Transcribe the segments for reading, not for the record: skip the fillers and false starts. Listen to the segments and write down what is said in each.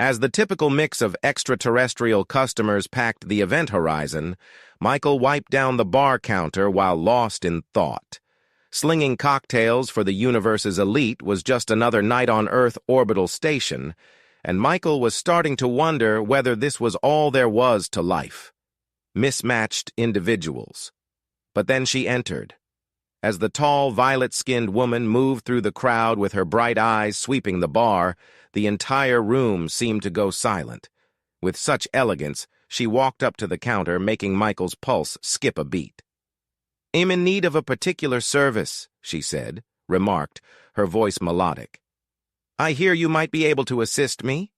As the typical mix of extraterrestrial customers packed the event horizon, Michael wiped down the bar counter while lost in thought. Slinging cocktails for the universe's elite was just another night on Earth orbital station, and Michael was starting to wonder whether this was all there was to life. Mismatched individuals. But then she entered. As the tall, violet-skinned woman moved through the crowd with her bright eyes sweeping the bar, the entire room seemed to go silent. With such elegance, she walked up to the counter, making Michael's pulse skip a beat. "I'm in need of a particular service," she said, remarked, her voice melodic. "I hear you might be able to assist me?"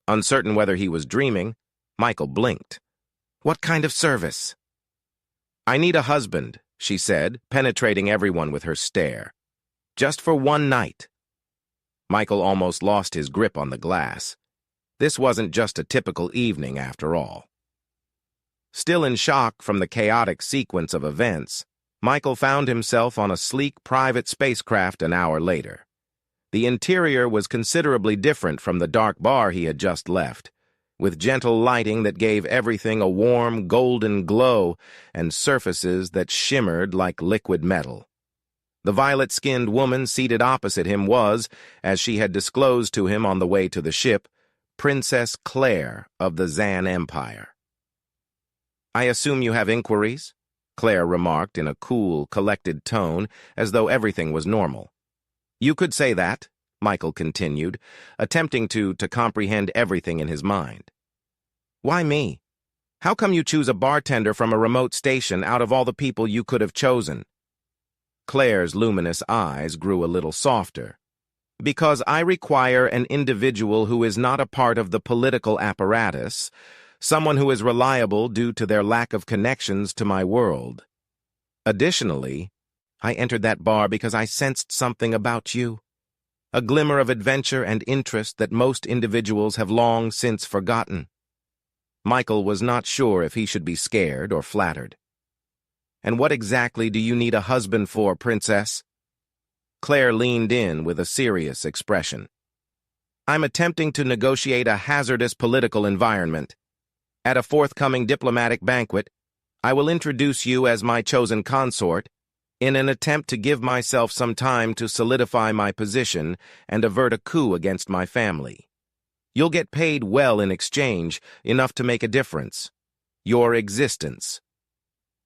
Uncertain whether he was dreaming, Michael blinked. "What kind of service?" "I need a husband," she said, penetrating everyone with her stare. "Just for one night." Michael almost lost his grip on the glass. This wasn't just a typical evening, after all. Still in shock from the chaotic sequence of events, Michael found himself on a sleek private spacecraft an hour later. The interior was considerably different from the dark bar he had just left, with gentle lighting that gave everything a warm, golden glow and surfaces that shimmered like liquid metal. The violet-skinned woman seated opposite him was, as she had disclosed to him on the way to the ship, Princess Claire of the Zan Empire. "I assume you have inquiries?" Claire remarked in a cool, collected tone, as though everything was normal. "You could say that," Michael continued, attempting to comprehend everything in his mind. "Why me? How come you choose a bartender from a remote station out of all the people you could have chosen?" Claire's luminous eyes grew a little softer. "Because I require an individual who is not a part of the political apparatus, someone who is reliable due to their lack of connections to my world. Additionally, I entered that bar because I sensed something about you, a glimmer of adventure and interest that most individuals have long since forgotten." Michael was not sure if he should be scared or flattered. "And what exactly do you need a husband for, Princess?" Claire leaned in with a serious expression. "I'm attempting to negotiate a hazardous political environment. At a forthcoming diplomatic banquet, I will introduce you as my chosen consort in an attempt to give myself some time to solidify my position and avert a coup against my family. You'll get paid well in exchange, enough to make a difference. Your existence."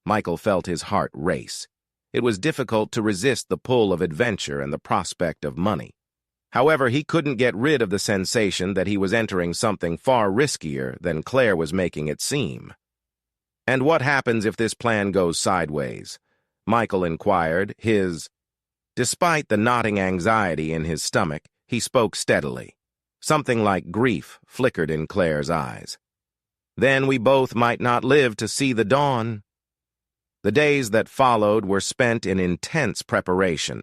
Michael felt his heart race. It was difficult to resist the pull of adventure and the prospect of money. However, he couldn't get rid of the sensation that he was entering something far riskier than Claire was making it seem. "And what happens if this plan goes sideways?" Michael inquired, Despite the knotting anxiety in his stomach, he spoke steadily. Something like grief flickered in Claire's eyes. "Then we both might not live to see the dawn." The days that followed were spent in intense preparation.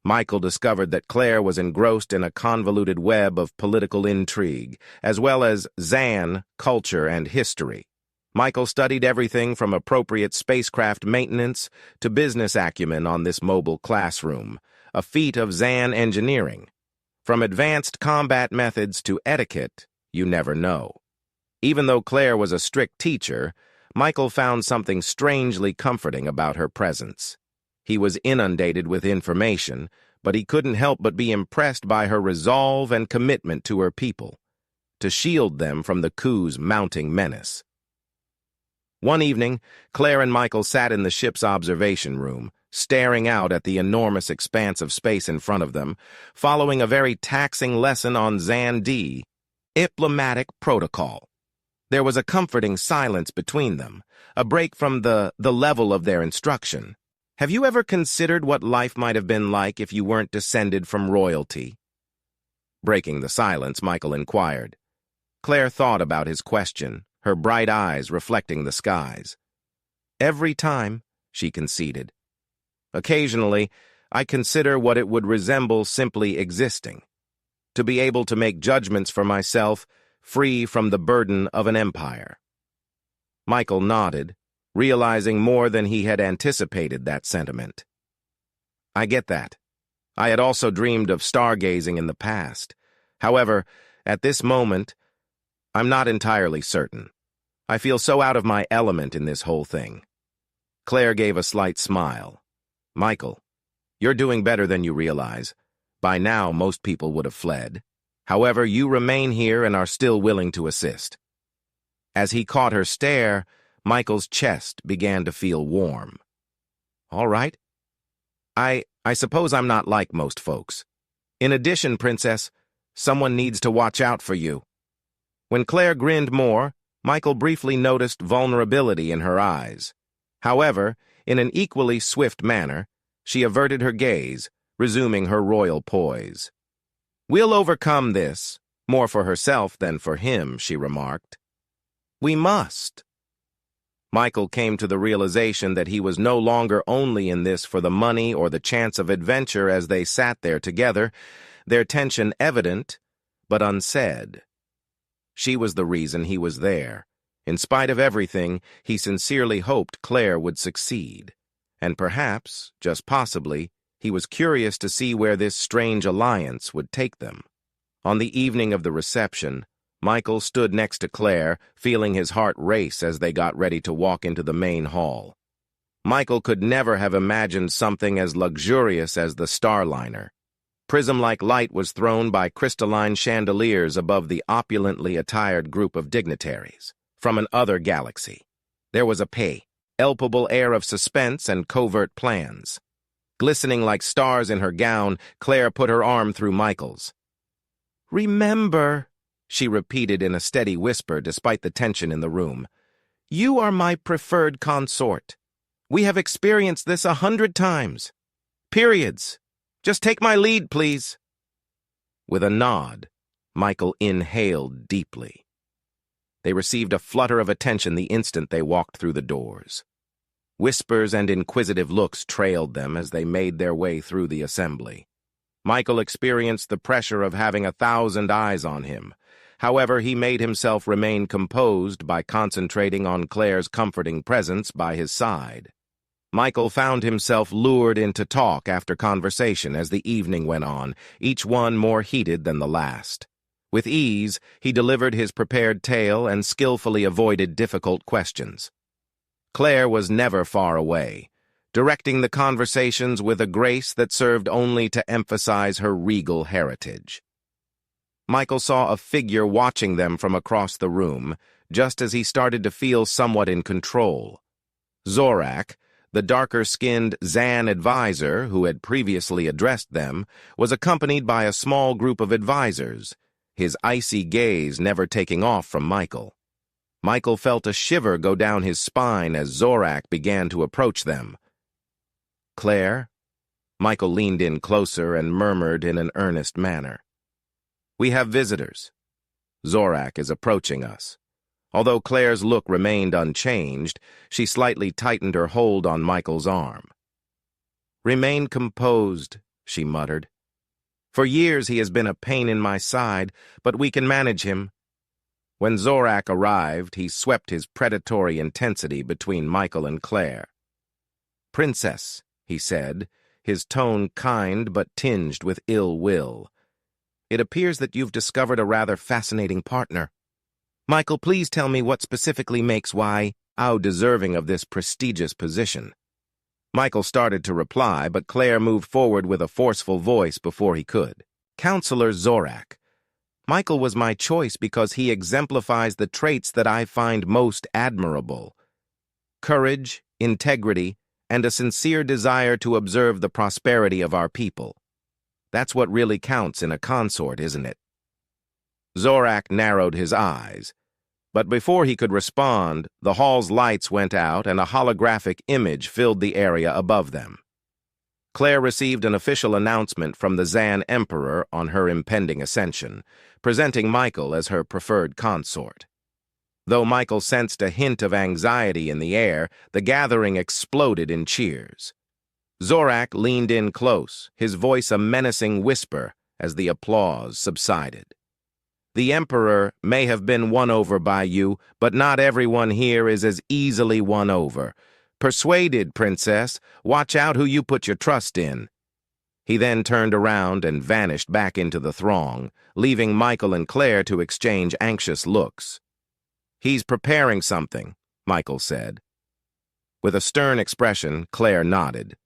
Michael discovered that Claire was engrossed in a convoluted web of political intrigue, as well as Zan, culture, and history. Michael studied everything from appropriate spacecraft maintenance to business acumen on this mobile classroom, a feat of Zan engineering. From advanced combat methods to etiquette, you never know. Even though Claire was a strict teacher, Michael found something strangely comforting about her presence. He was inundated with information, but he couldn't help but be impressed by her resolve and commitment to her people, to shield them from the coup's mounting menace. One evening, Claire and Michael sat in the ship's observation room, staring out at the enormous expanse of space in front of them, following a very taxing lesson on Zan-D, diplomatic protocol. There was a comforting silence between them, a break from the level of their instruction. "Have you ever considered what life might have been like if you weren't descended from royalty?" Breaking the silence, Michael inquired. Claire thought about his question, her bright eyes reflecting the skies. "Every time," she conceded. "Occasionally, I consider what it would resemble simply existing. To be able to make judgments for myself, free from the burden of an empire." Michael nodded, realizing more than he had anticipated that sentiment. "I get that. I had also dreamed of stargazing in the past. However, At this moment, I'm not entirely certain. I feel so out of my element in this whole thing. Claire gave a slight smile. Michael, you're doing better than you realize. By now, most people would have fled. However, you remain here and are still willing to assist. As he caught her stare, Michael's chest began to feel warm. All right. I suppose I'm not like most folks. In addition, Princess, someone needs to watch out for you. When Claire grinned more, Michael briefly noticed vulnerability in her eyes. However, in an equally swift manner, she averted her gaze, resuming her royal poise. We'll overcome this, more for herself than for him, she remarked. We must. Michael came to the realization that he was no longer only in this for the money or the chance of adventure as they sat there together, their tension evident, but unsaid. She was the reason he was there. In spite of everything, he sincerely hoped Claire would succeed. And perhaps, just possibly, he was curious to see where this strange alliance would take them. On the evening of the reception, Michael stood next to Claire, feeling his heart race as they got ready to walk into the main hall. Michael could never have imagined something as luxurious as the Starliner. Prism-like light was thrown by crystalline chandeliers above the opulently attired group of dignitaries. From an other galaxy. There was a palpable air of suspense and covert plans. Glistening like stars in her gown, Claire put her arm through Michael's. Remember, she repeated in a steady whisper despite the tension in the room, you are my preferred consort. We have experienced this 100 times. Periods. Just take my lead, please. With a nod, Michael inhaled deeply. They received a flutter of attention the instant they walked through the doors. Whispers and inquisitive looks trailed them as they made their way through the assembly. Michael experienced the pressure of having 1,000 eyes on him. However, he made himself remain composed by concentrating on Claire's comforting presence by his side. Michael found himself lured into talk after conversation as the evening went on, each one more heated than the last. With ease, he delivered his prepared tale and skillfully avoided difficult questions. Claire was never far away, directing the conversations with a grace that served only to emphasize her regal heritage. Michael saw a figure watching them from across the room, just as he started to feel somewhat in control. Zorak, the darker-skinned Zan advisor who had previously addressed them, was accompanied by a small group of advisors, his icy gaze never taking off from Michael. Michael felt a shiver go down his spine as Zorak began to approach them. Claire? Michael leaned in closer and murmured in an earnest manner. We have visitors. Zorak is approaching us. Although Claire's look remained unchanged, she slightly tightened her hold on Michael's arm. Remain composed, she muttered. For years he has been a pain in my side, but we can manage him. When Zorak arrived, he swept his predatory intensity between Michael and Claire. Princess, he said, his tone kind but tinged with ill will. It appears that you've discovered a rather fascinating partner. Michael, please tell me what specifically makes how deserving of this prestigious position. Michael started to reply, but Claire moved forward with a forceful voice before he could. Counselor Zorak. Michael was my choice because he exemplifies the traits that I find most admirable. Courage, integrity, and a sincere desire to observe the prosperity of our people. That's what really counts in a consort, isn't it? Zorak narrowed his eyes, but before he could respond, the hall's lights went out and a holographic image filled the area above them. Claire received an official announcement from the Zan Emperor on her impending ascension, presenting Michael as her preferred consort. Though Michael sensed a hint of anxiety in the air, the gathering exploded in cheers. Zorak leaned in close, his voice a menacing whisper as the applause subsided. The Emperor may have been won over by you, but not everyone here is as easily won over. Persuaded, Princess, watch out who you put your trust in. He then turned around and vanished back into the throng, leaving Michael and Claire to exchange anxious looks. "He's preparing something," Michael said. With a stern expression, Claire nodded.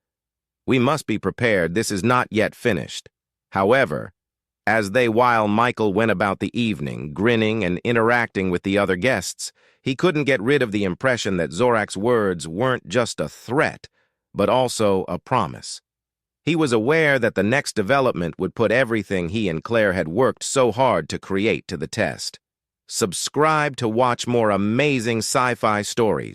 "We must be prepared. This is not yet finished." However, while Michael went about the evening, grinning and interacting with the other guests, he couldn't get rid of the impression that Zorak's words weren't just a threat, but also a promise. He was aware that the next development would put everything he and Claire had worked so hard to create to the test. Subscribe to watch more amazing sci-fi stories.